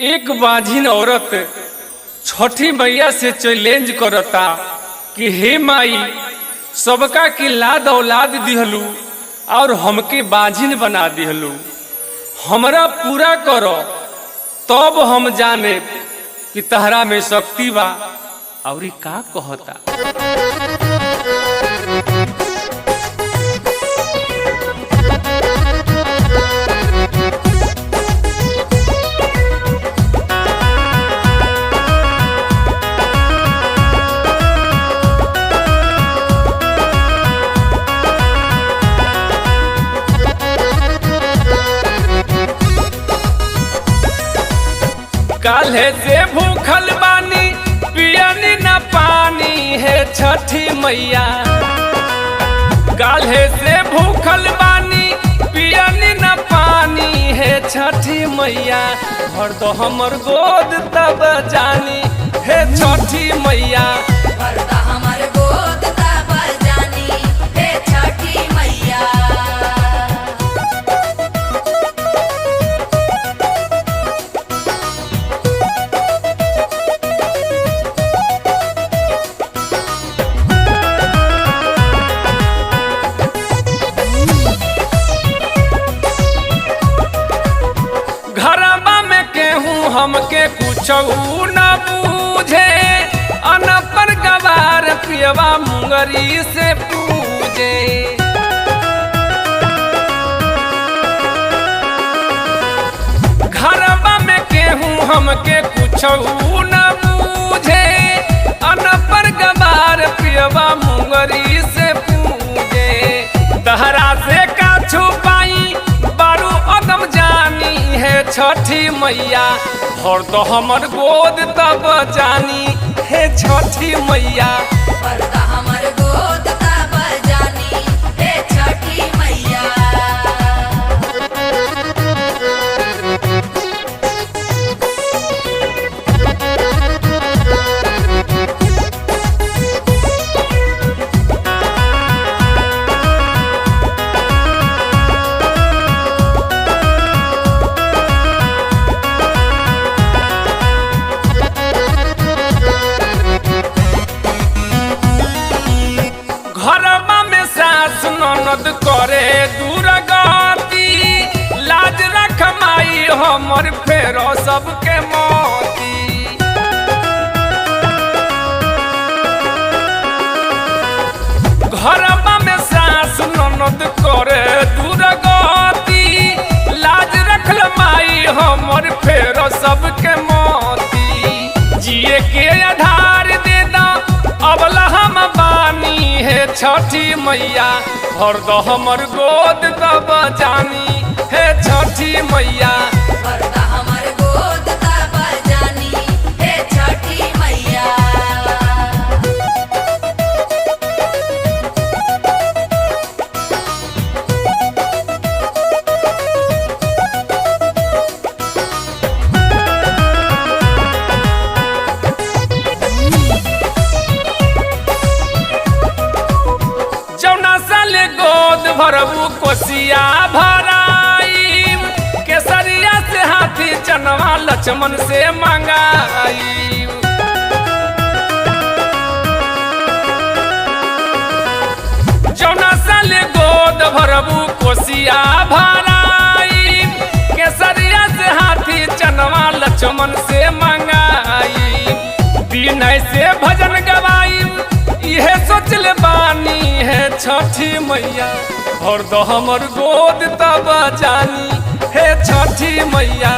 एक बाझिन औरत छठी मैया से चैलेंज करता कि हे माई, सबका की लाद औलाद दिहलू और हमके बाझिन बना दिहलू, हमरा पूरा करो तब हम जाने कि तहरा में शक्ति बा। और का कहता काल्हे से भूखल बानी पियनी न पानी है छठी मैया। काल्हे से भूखल बानी पियनी न पानी है छठी मैया। भर दो हमर गोद तब जानी है छठी मैया। भर दो हमर गोद तब जानी है छठी मैया। घरबा में केहू हमके कुछ न बूझे, अनपढ़ गवार पियवा मुंगरी से पूजे। घरबा में केहू हमके कुछ न बूझे, अनपढ़ गवार पियवा मुंगरी से पूजे। दहरा से का छुपाई बारू अदम जानी है छठी मैया। भर दो हमर गोद तब जानी है छठी मैया। भर दो हमर गोद तब जानी है छठी मैया। घरबा में सास ननद करे दूरगति, लाज रख माई हमर फेरो सबके मोती। घरबा में सास ननद करे दूरगति, लाज रखल माई हमर फेरो सबके मोती। जिए के आधार दे दा अबला हम बानी है छठी मैया। भर दो हमर गोद तब जानी है छठी मैया। भर दो हमर गोद तब जानी है छठी मैया। जौना साले गोद भरबू कोसिया भराई, केसरिया से हाथी चनवा लक्ष्मण से मंगाई। जौना साले गोद भरबू कोसिया भराई, केसरिया से हाथी चनवा लक्ष्मण से मंगाई। विनय से भजन गवाई इहे सोचले बानी है छठी मैया। भर दो हमर गोद तब जानी है छठी मैया।